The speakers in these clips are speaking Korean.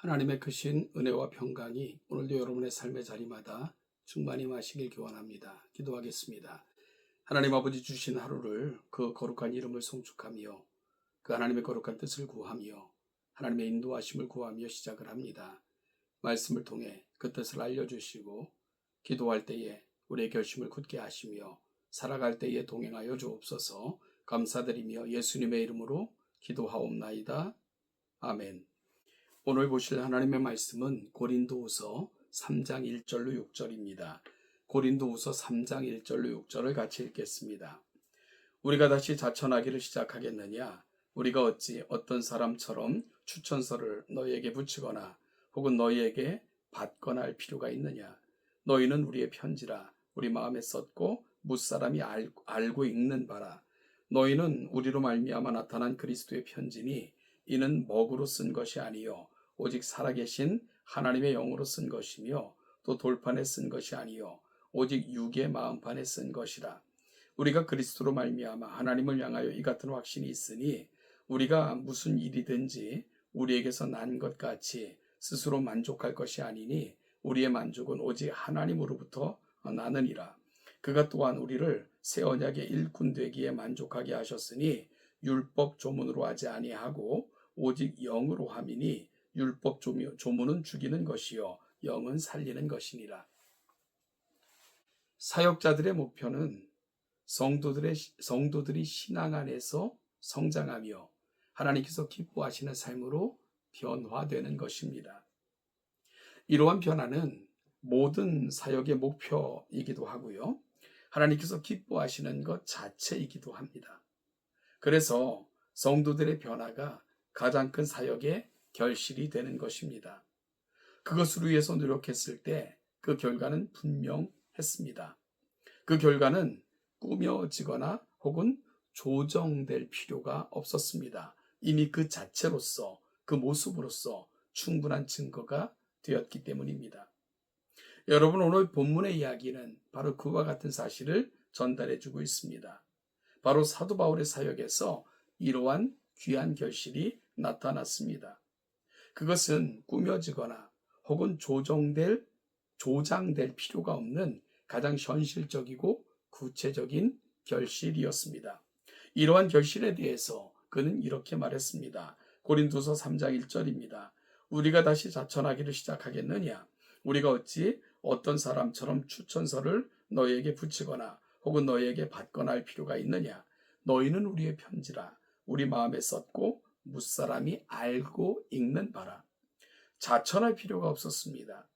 하나님의 크신 은혜와 평강이 오늘도 여러분의 삶의 자리마다 충만히 마시길 기원합니다. 기도하겠습니다. 하나님 아버지 주신 하루를 그 거룩한 이름을 송축하며 그 하나님의 거룩한 뜻을 구하며 하나님의 인도하심을 구하며 시작을 합니다. 말씀을 통해 그 뜻을 알려주시고 기도할 때에 우리의 결심을 굳게 하시며 살아갈 때에 동행하여 주옵소서. 감사드리며 예수님의 이름으로 기도하옵나이다. 아멘. 오늘 보실 하나님의 말씀은 고린도후서 3장 1절로 6절입니다. 고린도후서 3장 1절로 6절을 같이 읽겠습니다. 우리가 다시 자천하기를 시작하겠느냐? 우리가 어찌 어떤 사람처럼 추천서를 너희에게 붙이거나 혹은 너희에게 받거나 할 필요가 있느냐? 너희는 우리의 편지라 우리 마음에 썼고 무사람이 알고 읽는 바라. 너희는 우리로 말미암아 나타난 그리스도의 편지니 이는 먹으로 쓴 것이 아니요 오직 살아계신 하나님의 영으로 쓴 것이며 또 돌판에 쓴 것이 아니요 오직 육의 마음판에 쓴 것이라. 우리가 그리스도로 말미암아 하나님을 향하여 이 같은 확신이 있으니 우리가 무슨 일이든지 우리에게서 난 것 같이 스스로 만족할 것이 아니니 우리의 만족은 오직 하나님으로부터 나느니라. 그가 또한 우리를 새 언약의 일꾼 되기에 만족하게 하셨으니 율법 조문으로 하지 아니하고 오직 영으로 함이니 율법 조문은 죽이는 것이요 영은 살리는 것이니라. 사역자들의 목표는 성도들이 신앙 안에서 성장하며 하나님께서 기뻐하시는 삶으로 변화되는 것입니다. 이러한 변화는 모든 사역의 목표이기도 하고요. 하나님께서 기뻐하시는 것 자체이기도 합니다. 그래서 성도들의 변화가 가장 큰 사역의 결실이 되는 것입니다. 그것을 위해서 노력했을 때 그 결과는 분명했습니다. 그 결과는 꾸며지거나 혹은 조정될 필요가 없었습니다. 이미 그 자체로서 그 모습으로서 충분한 증거가 되었기 때문입니다. 여러분, 오늘 본문의 이야기는 바로 그와 같은 사실을 전달해주고 있습니다. 바로 사도 바울의 사역에서 이러한 귀한 결실이 나타났습니다. 그것은 꾸며지거나 혹은 조장될 필요가 없는 가장 현실적이고 구체적인 결실이었습니다. 이러한 결실에 대해서 그는 이렇게 말했습니다. 고린도서 3장 1절입니다. 우리가 다시 자천하기를 시작하겠느냐? 우리가 어찌 어떤 사람처럼 추천서를 너희에게 붙이거나 혹은 너희에게 받거나 할 필요가 있느냐? 너희는 우리의 편지라 우리 마음에 썼고 무사람이 알고 읽는 바라. 자천할 필요가 없었습니다.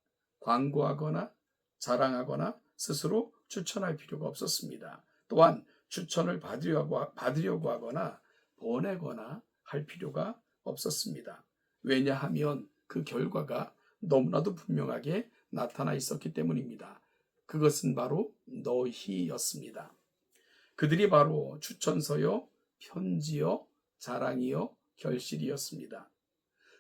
광고하거나 자랑하거나 스스로 추천할 필요가 없었습니다. 또한 추천을 받으려고 하거나 보내거나 할 필요가 없었습니다. 왜냐하면 그 결과가 너무나도 분명하게 나타나 있었기 때문입니다. 그것은 바로 너희였습니다. 그들이 바로 추천서요, 편지요, 자랑이요, 결실이었습니다.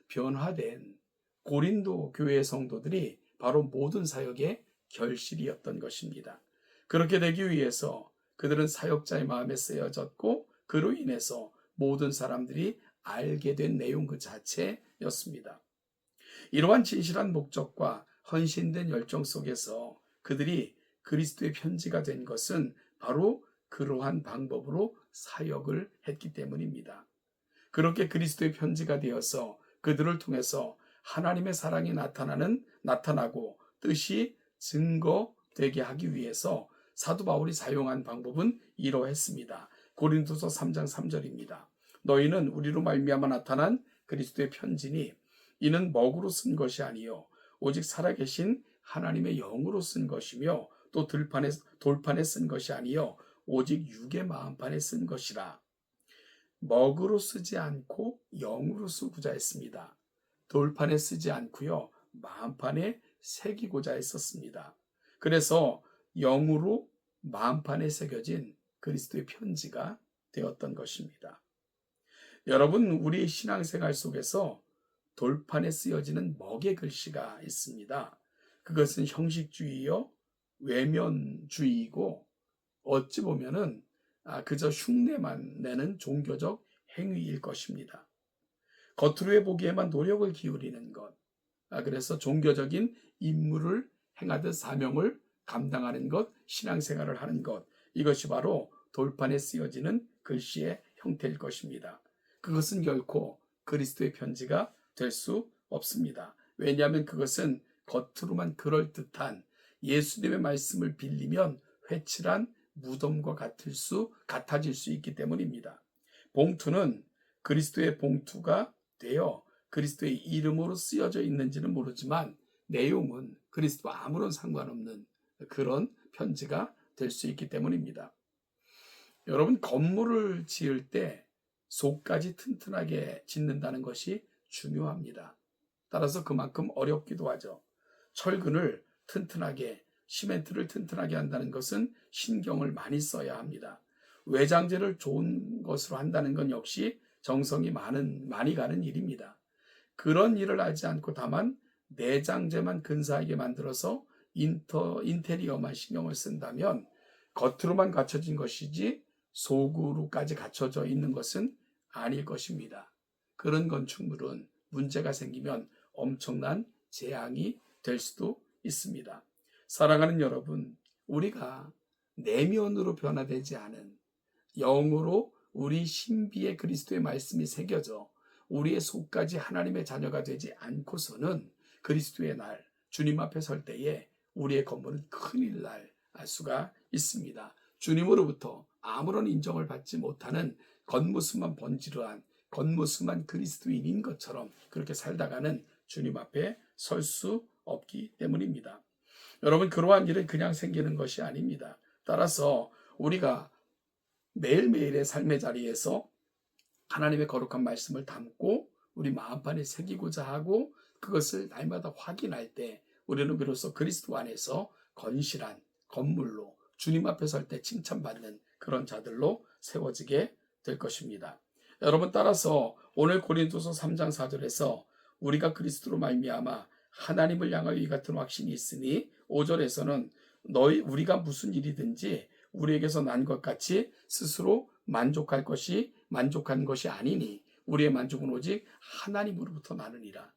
변화된 고린도 교회의 성도들이 바로 모든 사역의 결실이었던 것입니다. 그렇게 되기 위해서 그들은 사역자의 마음에 쓰여졌고 그로 인해서 모든 사람들이 알게 된 내용 그 자체였습니다. 이러한 진실한 목적과 헌신된 열정 속에서 그들이 그리스도의 편지가 된 것은 바로 그러한 방법으로 사역을 했기 때문입니다. 그렇게 그리스도의 편지가 되어서 그들을 통해서 하나님의 사랑이 나타나고 뜻이 증거되게 하기 위해서 사도 바울이 사용한 방법은 이러했습니다. 고린도서 3장 3절입니다. 너희는 우리로 말미암아 나타난 그리스도의 편지니 이는 먹으로 쓴 것이 아니요 오직 살아계신 하나님의 영으로 쓴 것이며 또 돌판에 쓴 것이 아니요 오직 육의 마음판에 쓴 것이라. 먹으로 쓰지 않고 영으로 쓰고자 했습니다. 돌판에 쓰지 않고요 마음판에 새기고자 했었습니다. 그래서 영으로 마음판에 새겨진 그리스도의 편지가 되었던 것입니다. 여러분, 우리 신앙생활 속에서 돌판에 쓰여지는 먹의 글씨가 있습니다. 그것은 형식주의요 외면주의이고 어찌 보면은 그저 흉내만 내는 종교적 행위일 것입니다. 겉으로 보기에만 노력을 기울이는 것, 그래서 종교적인 임무를 행하듯 사명을 감당하는 것, 신앙생활을 하는 것, 이것이 바로 돌판에 쓰여지는 글씨의 형태일 것입니다. 그것은 결코 그리스도의 편지가 될 수 없습니다. 왜냐하면 그것은 겉으로만 그럴듯한 예수님의 말씀을 빌리면 회칠한 무덤과 같아질 수 있기 때문입니다. 봉투는 그리스도의 봉투가 되어 그리스도의 이름으로 쓰여져 있는지는 모르지만 내용은 그리스도와 아무런 상관없는 그런 편지가 될 수 있기 때문입니다. 여러분, 건물을 지을 때 속까지 튼튼하게 짓는다는 것이 중요합니다. 따라서 그만큼 어렵기도 하죠. 철근을 튼튼하게, 시멘트를 튼튼하게 한다는 것은 신경을 많이 써야 합니다. 외장재를 좋은 것으로 한다는 건 역시 정성이 많이 가는 일입니다. 그런 일을 하지 않고 다만 내장재만 근사하게 만들어서 인테리어만 신경을 쓴다면 겉으로만 갖춰진 것이지 속으로까지 갖춰져 있는 것은 아닐 것입니다. 그런 건축물은 문제가 생기면 엄청난 재앙이 될 수도 있습니다. 사랑하는 여러분, 우리가 내면으로 변화되지 않은 영으로 우리 신비의 그리스도의 말씀이 새겨져 우리의 속까지 하나님의 자녀가 되지 않고서는 그리스도의 날, 주님 앞에 설 때에 우리의 건물은 큰일 날 수가 있습니다. 주님으로부터 아무런 인정을 받지 못하는 겉모습만 번지르한 겉모습만 그리스도인인 것처럼 그렇게 살다가는 주님 앞에 설 수 없기 때문입니다. 여러분, 그러한 일은 그냥 생기는 것이 아닙니다. 따라서 우리가 매일매일의 삶의 자리에서 하나님의 거룩한 말씀을 담고 우리 마음판에 새기고자 하고 그것을 날마다 확인할 때 우리는 비로소 그리스도 안에서 건실한 건물로 주님 앞에 설 때 칭찬받는 그런 자들로 세워지게 될 것입니다. 여러분, 따라서 오늘 고린도서 3장 4절에서 우리가 그리스도로 말미암아 하나님을 향하여 이 같은 확신이 있으니 5절에서는 우리가 무슨 일이든지 우리에게서 난 것 같이 스스로 만족한 것이 아니니 우리의 만족은 오직 하나님으로부터 나느니라.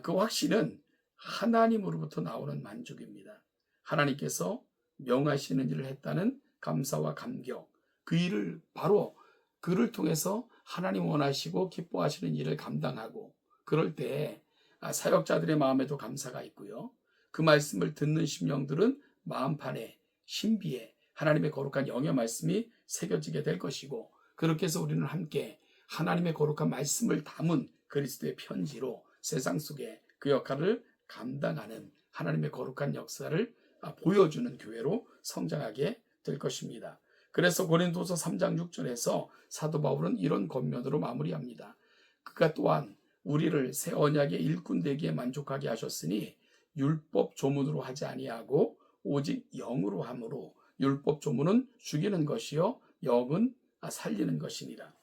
그 확신은 하나님으로부터 나오는 만족입니다. 하나님께서 명하시는 일을 했다는 감사와 감격, 그 일을 바로 그를 통해서 하나님 원하시고 기뻐하시는 일을 감당하고 그럴 때 사역자들의 마음에도 감사가 있고요. 그 말씀을 듣는 심령들은 마음판에 신비에 하나님의 거룩한 영의 말씀이 새겨지게 될 것이고 그렇게 해서 우리는 함께 하나님의 거룩한 말씀을 담은 그리스도의 편지로 세상 속에 그 역할을 감당하는 하나님의 거룩한 역사를 보여주는 교회로 성장하게 될 것입니다. 그래서 고린도서 3장 6절에서 사도 바울은 이런 권면으로 마무리합니다. 그가 또한 우리를 새 언약의 일꾼 되기에 만족하게 하셨으니 율법 조문으로 하지 아니하고 오직 영으로 함으로 율법 조문은 죽이는 것이요 영은 살리는 것이니라.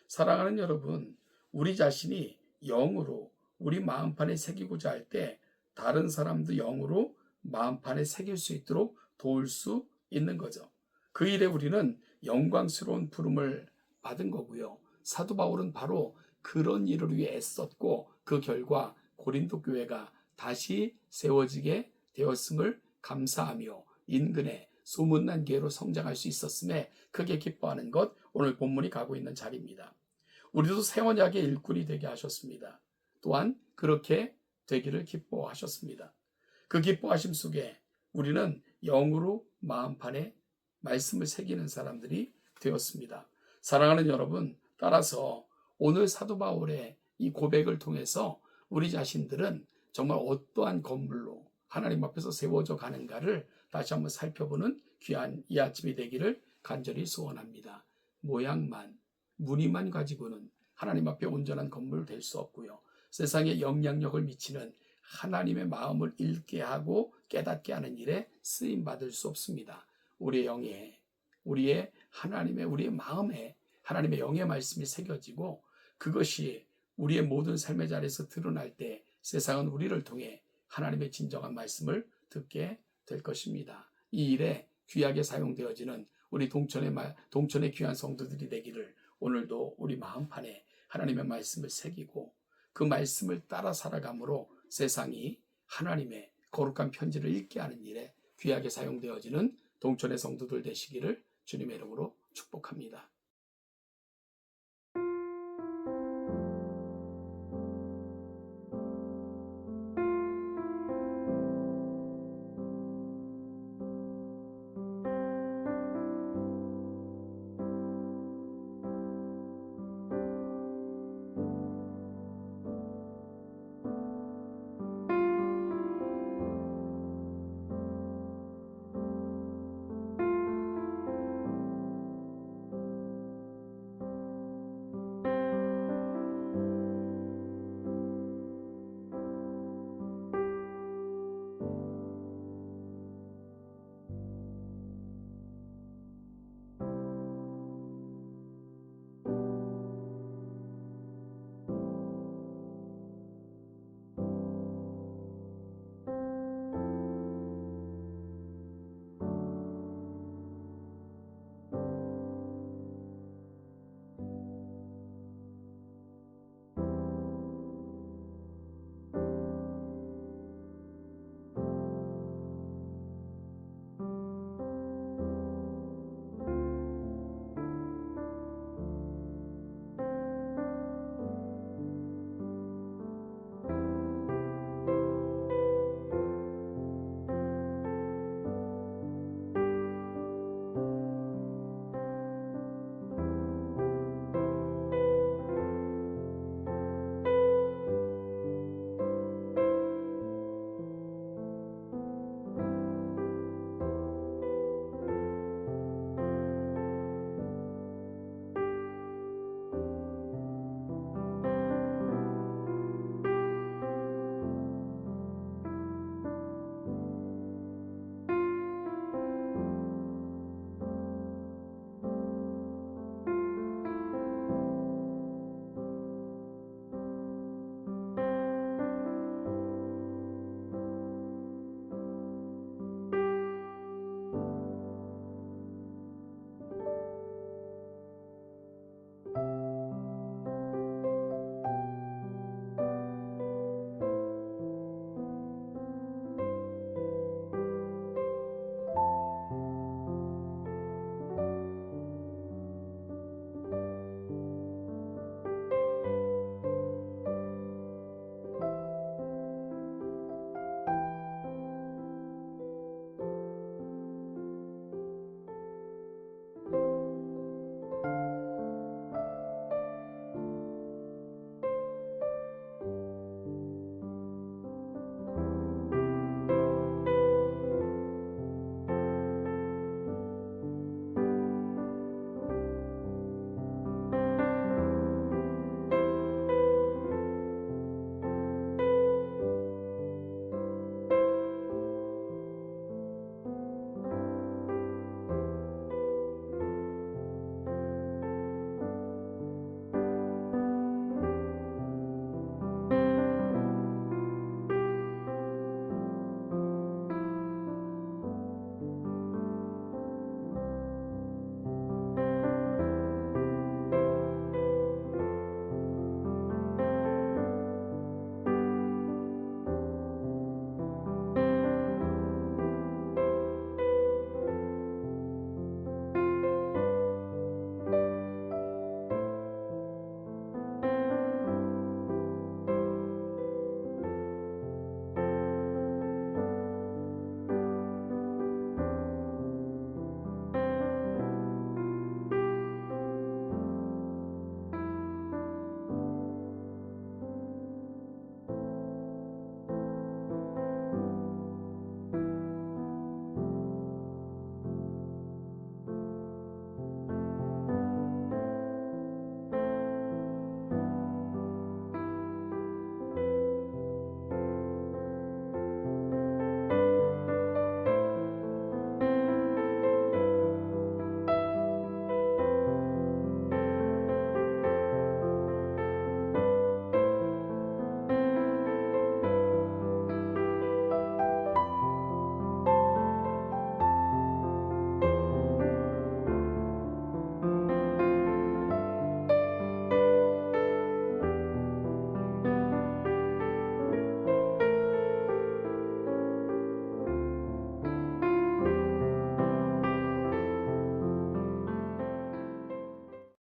사랑하는 여러분, 우리 자신이 영으로 우리 마음판에 새기고자 할 때 다른 사람도 영으로 마음판에 새길 수 있도록 도울 수 있는 거죠. 그 일에 우리는 영광스러운 부름을 받은 거고요. 사도 바울은 바로 그런 일을 위해 애썼고 그 결과 고린도 교회가 다시 세워지게 되었음을 감사하며 인근에 소문난 교회로 성장할 수 있었음에 크게 기뻐하는 것, 오늘 본문이 가고 있는 자리입니다. 우리도 새 언약의 일꾼이 되게 하셨습니다. 또한 그렇게 되기를 기뻐하셨습니다. 그 기뻐하심 속에 우리는 영으로 마음판에 말씀을 새기는 사람들이 되었습니다. 사랑하는 여러분, 따라서 오늘 사도 바울의 이 고백을 통해서 우리 자신들은 정말 어떠한 건물로 하나님 앞에서 세워져 가는가를 다시 한번 살펴보는 귀한 이 아침이 되기를 간절히 소원합니다. 모양만, 무늬만 가지고는 하나님 앞에 온전한 건물 될 수 없고요. 세상에 영향력을 미치는 하나님의 마음을 읽게 하고 깨닫게 하는 일에 쓰임 받을 수 없습니다. 우리의 영에, 우리의 마음에 하나님의 영의 말씀이 새겨지고 그것이 우리의 모든 삶의 자리에서 드러날 때 세상은 우리를 통해 하나님의 진정한 말씀을 듣게 될 것입니다. 이 일에 귀하게 사용되어지는 우리 동천의 귀한 성도들이 되기를 오늘도 우리 마음판에 하나님의 말씀을 새기고 그 말씀을 따라 살아감으로 세상이 하나님의 거룩한 편지를 읽게 하는 일에 귀하게 사용되어지는 동천의 성도들 되시기를 주님의 이름으로 축복합니다.